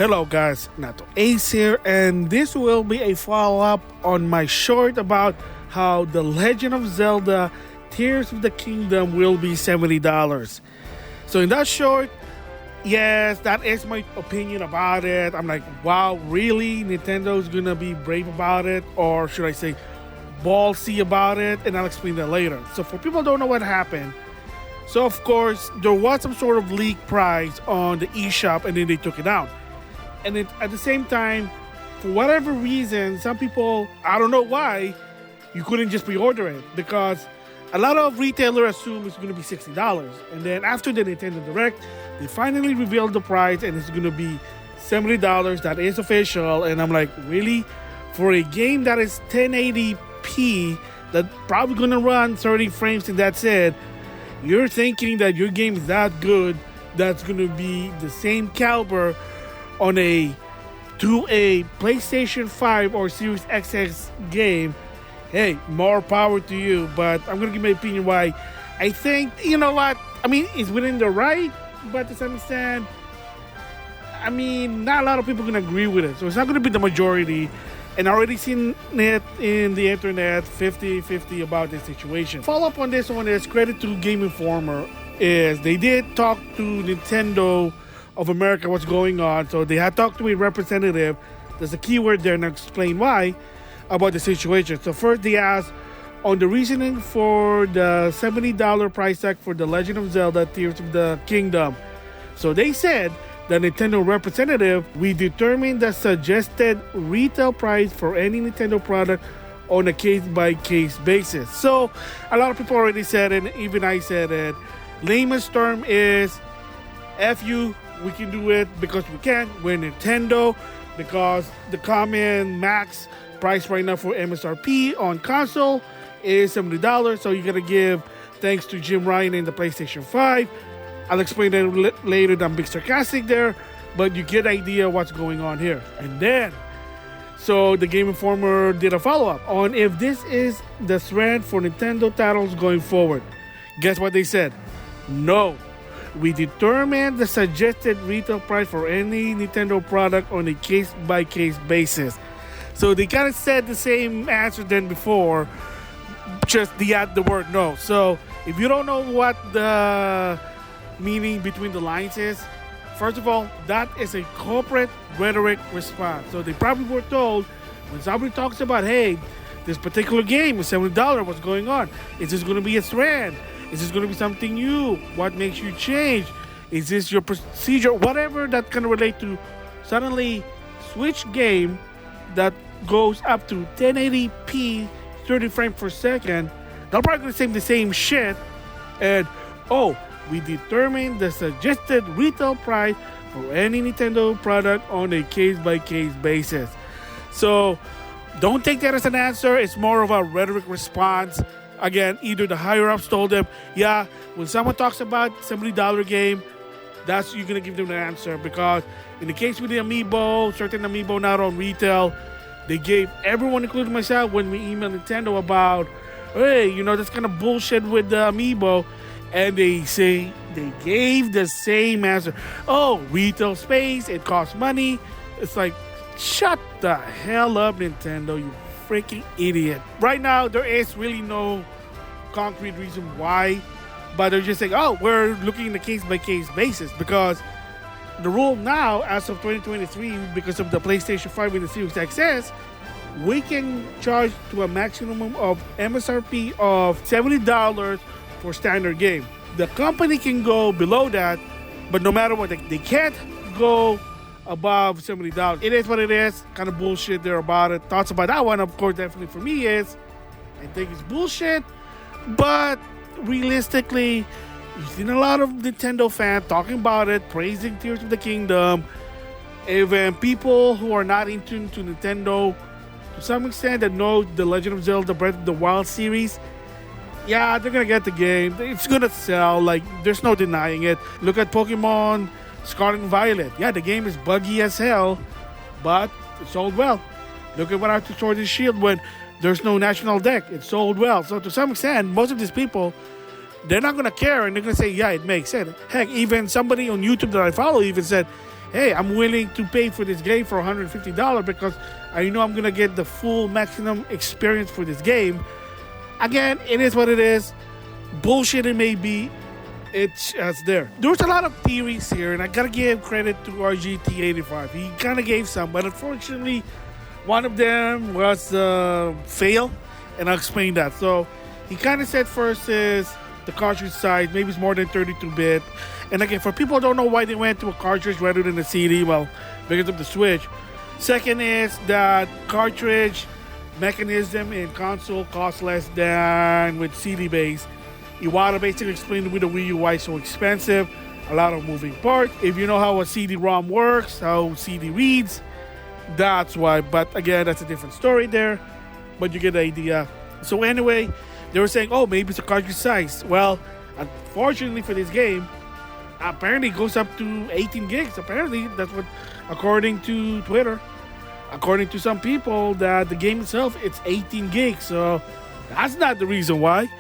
Hello guys, NautoAce here, and this will be a follow-up on my short about how the Legend of Zelda Tears of the Kingdom will be $70. So in that short, yes, that is my opinion about it. I'm like, wow, really? Nintendo's gonna be brave about it? Or should I say ballsy about it? And I'll explain that later. So for people who don't know what happened, so of course, there was some sort of leak price on the eShop and then they took it down. And then at the same time, for whatever reason, some people, I don't know why, you couldn't just pre-order it because a lot of retailers assume it's going to be $60. And then after the Nintendo Direct, they finally revealed the price and it's going to be $70. That is official. And I'm like, really? For a game that is 1080p, that probably going to run 30 frames and that's it, you're thinking that your game is that good, that's going to be the same caliber on a PlayStation 5 or Series XS game. Hey, more power to you, but I'm gonna give my opinion why I think, you know what, I mean, it's within the right, but to some extent, I mean, not a lot of people are gonna agree with it, so it's not gonna be the majority. And I already seen it in the internet 50-50 about this situation. Follow up on this one is credit to Game Informer is they did talk to Nintendo of America what's going on. So they had talked to a representative. There's a keyword there and I'll explain why about the situation. So first they asked on the reasoning for the $70 price tag for the Legend of Zelda Tears of the Kingdom. So they said, the Nintendo representative, we determined the suggested retail price for any Nintendo product on a case-by-case basis. So a lot of people already said it, even I said it. Layman's term is F you, we can do it because we can. We're Nintendo, because the common max price right now for MSRP on console is $70. So you gotta give thanks to Jim Ryan in the PlayStation 5. I'll explain that later. I'm being sarcastic there, but you get the idea what's going on here. And then, so the Game Informer did a follow-up on if this is the trend for Nintendo titles going forward. Guess what they said? No. We determine the suggested retail price for any Nintendo product on a case-by-case basis. So they kind of said the same answer than before, just they add the word no. So if you don't know what the meaning between the lines is, first of all, that is a corporate rhetoric response. So they probably were told when somebody talks about, hey, this particular game is $70, what's going on? Is this going to be a trend? Is this going to be something new? What makes you change? Is this your procedure? Whatever that can relate to. Suddenly, Switch game that goes up to 1080p, 30 frames per second, they're probably going to say the same shit. And, oh, we determined the suggested retail price for any Nintendo product on a case-by-case basis. So, don't take that as an answer. It's more of a rhetoric response. Again, either the higher-ups told them, yeah, when someone talks about $70 game, that's you're going to give them the answer. Because in the case with the Amiibo, certain Amiibo not on retail, they gave everyone, including myself, when we emailed Nintendo about, hey, you know, that's kind of bullshit with the Amiibo. And they say they gave the same answer. Oh, retail space, it costs money. It's like, shut the hell up, Nintendo, you freaking idiot. Right now, there is really no concrete reason why, but they're just saying, oh, we're looking in the case-by-case basis because the rule now, as of 2023, because of the PlayStation 5 and the Series XS, we can charge to a maximum of MSRP of $70 for standard game. The company can go below that, but no matter what, they can't go above $70. It is what it is. Kind of bullshit there about it. Thoughts about that one, of course, definitely for me is, I think it's bullshit, but realistically, you've seen a lot of Nintendo fans talking about it, praising Tears of the Kingdom. Even people who are not in tune to Nintendo, to some extent, that know the Legend of Zelda Breath of the Wild series, yeah, they're gonna get the game. It's gonna sell, like, there's no denying it. Look at Pokemon Scarlet and Violet. Yeah, the game is buggy as hell, but it sold well. Look at what happened to Sword and Shield when there's no national deck. It sold well. So to some extent, most of these people, they're not going to care and they're going to say, yeah, it makes sense. Heck, even somebody on YouTube that I follow even said, hey, I'm willing to pay for this game for $150 because I know I'm going to get the full maximum experience for this game. Again, it is what it is. Bullshit it may be. It's there. There's a lot of theories here, and I gotta give credit to RGT85. He kind of gave some, but unfortunately, one of them was fail, and I'll explain that. So he kind of said first is the cartridge size, maybe it's more than 32-bit. And again, for people who don't know why they went to a cartridge rather than a CD, well, because of the Switch. Second is that cartridge mechanism in console costs less than with CD base. Iwata basically explained with the Wii U why it's so expensive. A lot of moving parts. If you know how a CD-ROM works, how CD reads, that's why. But again, that's a different story there. But you get the idea. So anyway, they were saying, oh, maybe it's a cartridge size. Well, unfortunately for this game, apparently it goes up to 18 gigs. Apparently, that's what, according to Twitter, according to some people, that the game itself, it's 18 gigs. So that's not the reason why.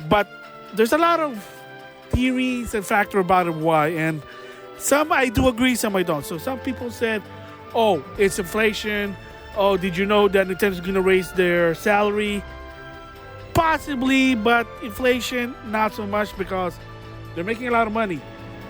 But there's a lot of theories and factors about it why. And some I do agree, some I don't. So some people said, oh, it's inflation. Oh, did you know that Nintendo's going to raise their salary? Possibly, but inflation, not so much because they're making a lot of money.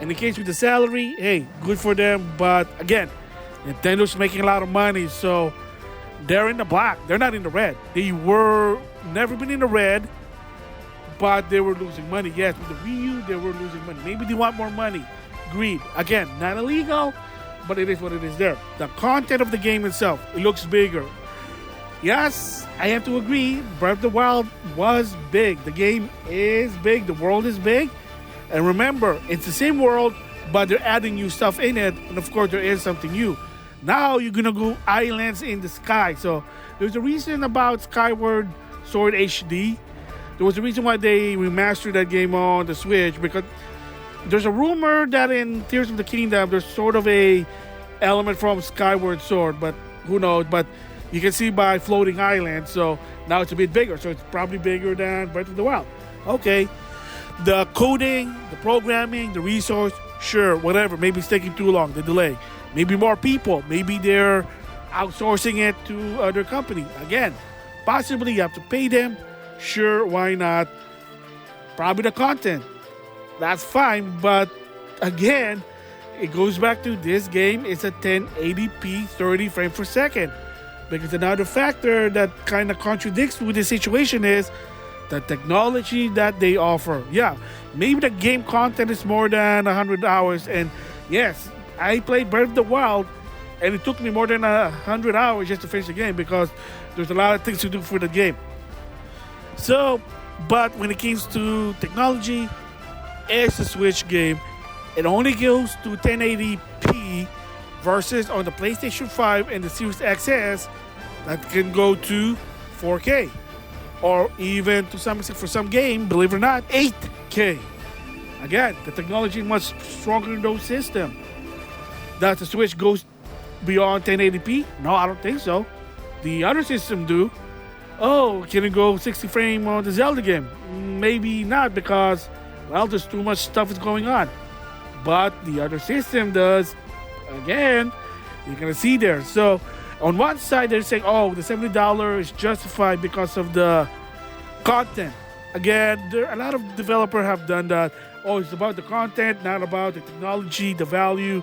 And in case with the salary, hey, good for them. But again, Nintendo's making a lot of money, so they're in the black. They're not in the red. They were never been in the red, but they were losing money. Yes, with the Wii U, they were losing money. Maybe they want more money. Greed. Again, not illegal, but it is what it is there. The content of the game itself, it looks bigger. Yes, I have to agree, Breath of the Wild was big. The game is big. The world is big. And remember, it's the same world, but they're adding new stuff in it. And of course, there is something new. Now you're going to go islands in the sky. So there's a reason about Skyward Sword HD. There was a reason why they remastered that game on the Switch, because there's a rumor that in Tears of the Kingdom, there's sort of a element from Skyward Sword, but who knows. But you can see by floating islands, so now it's a bit bigger. So it's probably bigger than Breath of the Wild. Okay. The coding, the programming, the resource, sure, whatever. Maybe it's taking too long, the delay. Maybe more people. Maybe they're outsourcing it to other company. Again, possibly you have to pay them. Sure, why not? Probably the content. That's fine, but again, it goes back to this game is a 1080p 30 frames per second. Because another factor that kind of contradicts with the situation is the technology that they offer. Yeah, maybe the game content is more than 100 hours. And yes, I played Breath of the Wild, and it took me more than 100 hours just to finish the game because there's a lot of things to do for the game. So, but when it comes to technology, it's a Switch game. It only goes to 1080p versus on the PlayStation 5 and the Series XS that can go to 4K. Or even to some extent for some game, believe it or not, 8K. Again, the technology is much stronger in those systems. Does the Switch goes beyond 1080p? No, I don't think so. The other system do. Oh, can it go 60 frame on the Zelda game? Maybe not because, well, there's too much stuff is going on. But the other system does. Again, you're going to see there. So, on one side, they're saying, oh, the $70 is justified because of the content. Again, a lot of developers have done that. Oh, it's about the content, not about the technology, the value,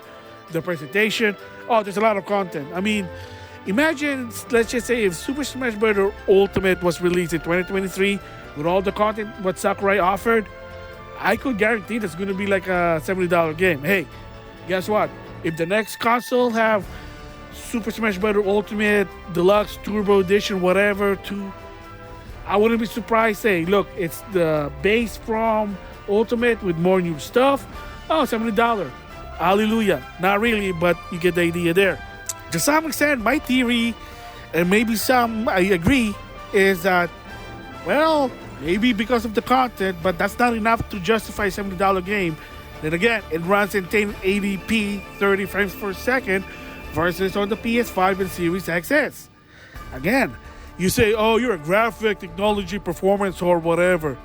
the presentation. Oh, there's a lot of content. I mean, imagine, let's just say if Super Smash Bros. Ultimate was released in 2023 with all the content what Sakurai offered, I could guarantee that's going to be like a $70 game. Hey, guess what? If the next console have Super Smash Bros. Ultimate, Deluxe, Turbo Edition, whatever, I wouldn't be surprised. Say, look, it's the base from Ultimate with more new stuff. Oh, $70. Hallelujah. Not really, but you get the idea there. To some extent, my theory, and maybe some I agree, is that, well, maybe because of the content, but that's not enough to justify a $70 game. Then again, it runs in 1080p 30 frames per second versus on the PS5 and Series XS. Again, you say, oh, you're a graphic, technology, performance, or whatever.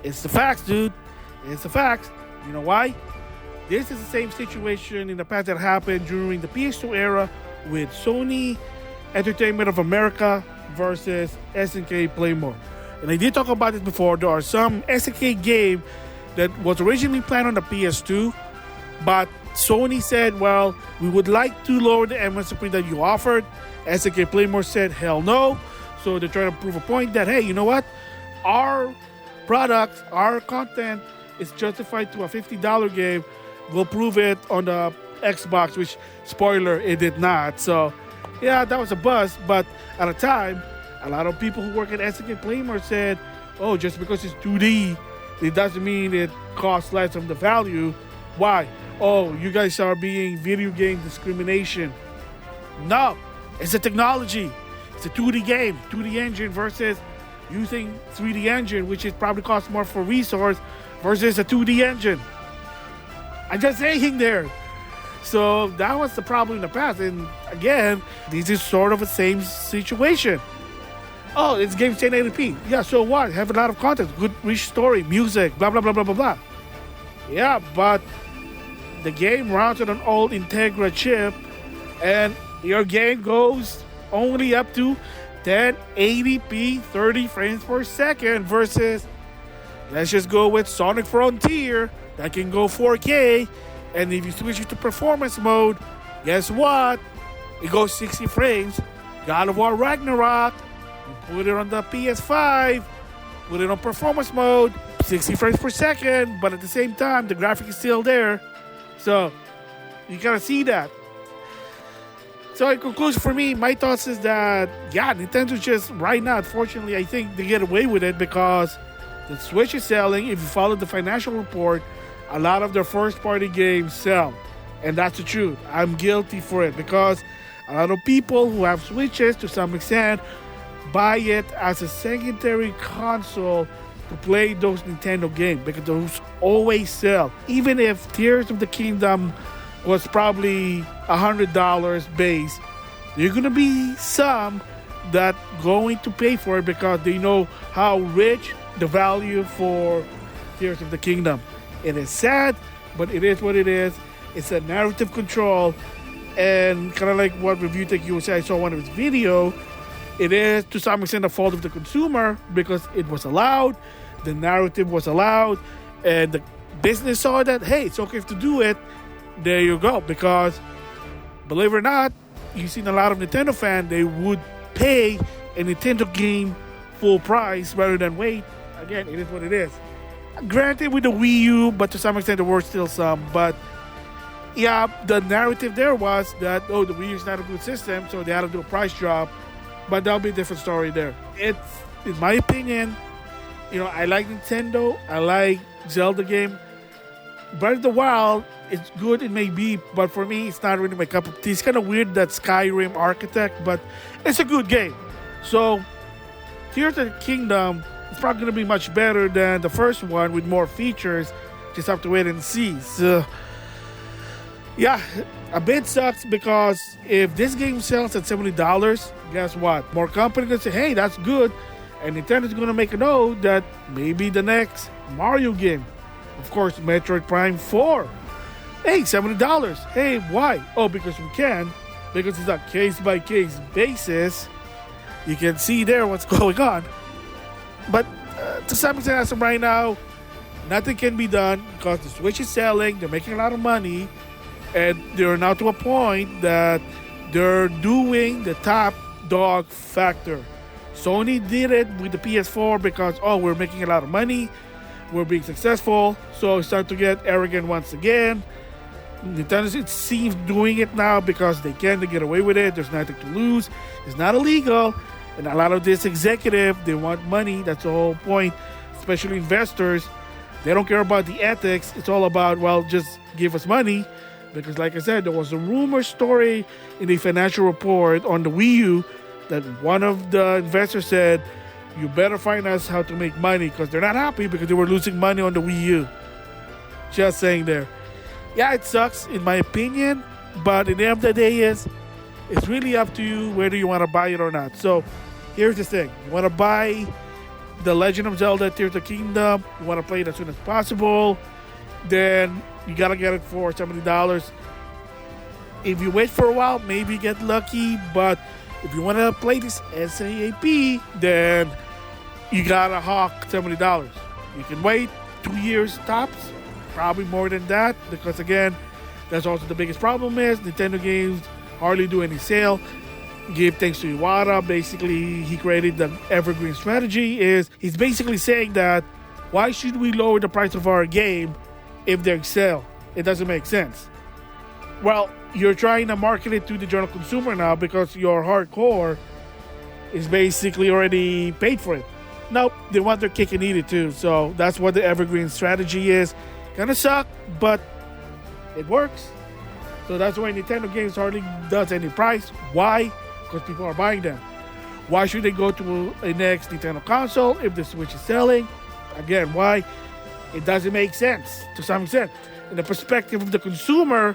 It's the facts, dude. It's the facts. You know why? This is the same situation in the past that happened during the PS2 era with Sony Entertainment of America versus SNK Playmore. And I did talk about this before. There are some SNK game that was originally planned on the PS2, but Sony said, well, we would like to lower the MSRP that you offered. SNK Playmore said, hell no. So they're trying to prove a point that, hey, you know what? Our product, our content is justified to a $50 game. We'll prove it on the Xbox, which, spoiler, it did not. So, yeah, that was a buzz. But at the time, a lot of people who work at SNK Playmore said, oh, just because it's 2D, it doesn't mean it costs less of the value. Why? Oh, you guys are being video game discrimination. No, it's a technology. It's a 2D game, 2D engine versus using 3D engine, which is probably costs more for resource versus a 2D engine. I'm just saying there. So that was the problem in the past. And again, this is sort of the same situation. Oh, it's game 1080p. Yeah, so what? Have a lot of content, good rich story, music, blah, blah, blah, blah, blah, blah. Yeah, but the game runs on an old Integra chip, and your game goes only up to 1080p 30 frames per second versus, let's just go with Sonic Frontier, that can go 4K, and if you switch it to performance mode, guess what? It goes 60 frames. God of War Ragnarok, you put it on the PS5, put it on performance mode, 60 frames per second, but at the same time, the graphic is still there. So, you gotta see that. So in conclusion for me, my thoughts is that, yeah, Nintendo just, right now, unfortunately, I think they get away with it because the Switch is selling. If you follow the financial report, a lot of their first-party games sell. And that's the truth. I'm guilty for it because a lot of people who have Switches, to some extent, buy it as a secondary console to play those Nintendo games because those always sell. Even if Tears of the Kingdom was probably $100 base, there are going to be some that going to pay for it because they know how rich the value for Tears of the Kingdom. It is sad, but it is what it is. It's a narrative control, and kind of like what Review Tech USA, I saw one of his video, it is to some extent the fault of the consumer because it was allowed, the narrative was allowed, and the business saw that, hey, it's okay to do it. There you go. Because, believe it or not, you've seen a lot of Nintendo fans, they would pay a Nintendo game full price rather than wait. Again, it is what it is. Granted, with the Wii U, but to some extent there were still some. But, yeah, the narrative there was that, oh, the Wii U is not a good system, so they had to do a price drop. But that'll be a different story there. It's, in my opinion, I like Nintendo. I like Zelda game. Breath of the Wild, it's good, it may be, but for me, it's not really my cup of tea. It's kind of weird that Skyrim architect, but it's a good game. So, Tears of the Kingdom is probably going to be much better than the first one with more features. Just have to wait and see. So, yeah, a bit sucks because if this game sells at $70, guess what? More companies can say, hey, that's good. And Nintendo's going to make a note that maybe the next Mario game, of course, Metroid Prime 4. Hey, $70. Hey, why? Oh, because we can. Because it's a case-by-case basis. You can see there what's going on. But to some extent, as of right now, nothing can be done because the Switch is selling. They're making a lot of money. And they're now to a point that they're doing the top dog factor. Sony did it with the PS4 because, oh, we're making a lot of money. We're being successful. So it's starting to get arrogant once again. Nintendo, it seems, doing it now because they can. They get away with it. There's nothing to lose. It's not illegal. And a lot of this executive, they want money. That's the whole point. Especially investors. They don't care about the ethics. It's all about, well, just give us money. Because like I said, there was a rumor story in the financial report on the Wii U that one of the investors said, you better find us how to make money because they're not happy because they were losing money on the Wii U. Just saying there. Yeah, it sucks in my opinion, but at the end of the day it's really up to you whether you want to buy it or not. So here's the thing. You want to buy the Legend of Zelda Tears of the Kingdom. You want to play it as soon as possible. then you gotta get it for $70. If you wait for a while, maybe get lucky. But if you want to play this SAAP, then you gotta hawk $70. You can wait 2 years tops, probably more than that, because again, that's also the biggest problem is Nintendo games hardly do any sale. Give thanks to Iwata. Basically, he created the evergreen strategy. He's basically saying that why should we lower the price of our game if they're sale? It doesn't make sense. Well, you're trying to market it to the general consumer now because your hardcore is basically already paid for it. Nope, they want their cake and eat it too. So that's what the evergreen strategy is. Gonna suck, but it works. So that's why Nintendo games hardly does any price. Why? Because people are buying them. Why should they go to a next Nintendo console if the Switch is selling? Again, why? It doesn't make sense to some extent. In the perspective of the consumer,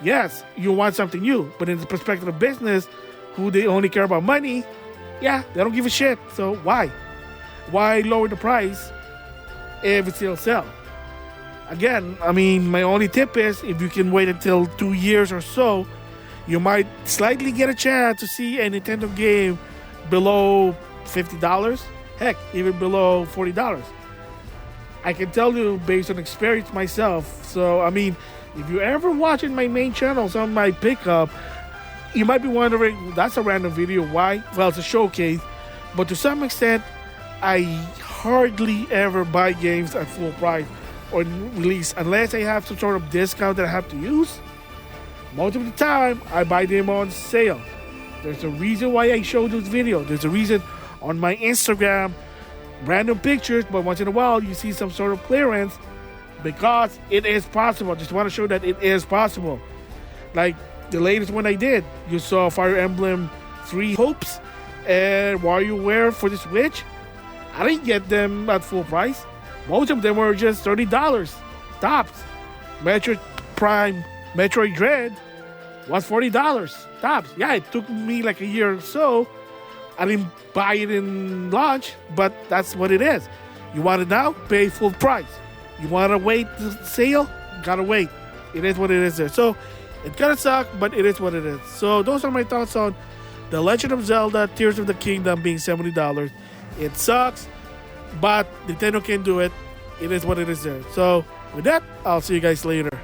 yes, you want something new. But in the perspective of business, who they only care about money, yeah, they don't give a shit. So why? Why lower the price if it still sells? Again, I mean, my only tip is if you can wait until 2 years or so, you might slightly get a chance to see a Nintendo game below $50. Heck, even below $40. I can tell you based on experience myself. So, I mean, if you're ever watching my main channel, some of my pickup, you might be wondering, that's a random video. Why? Well, it's a showcase. But to some extent, I hardly ever buy games at full price or release unless I have some sort of discount that I have to use. Most of the time, I buy them on sale. There's a reason why I show this video. There's a reason on my Instagram, random pictures, but once in a while you see some sort of clearance because it is possible. Just want to show that it is possible. Like the latest one I did, you saw Fire Emblem 3 Hopes and WarioWare for the Switch. I didn't get them at full price. Most of them were just $30 tops. Metroid Prime, Metroid Dread was $40 tops. Yeah, it took me like a year or so. I didn't buy it in launch, but that's what it is. You want it now? Pay full price. You want to wait the sale? Gotta wait. It is what it is there. So it's gonna suck, but it is what it is. So those are my thoughts on The Legend of Zelda Tears of the Kingdom being $70. It sucks, but Nintendo can do it. It is what it is there. So with that, I'll see you guys later.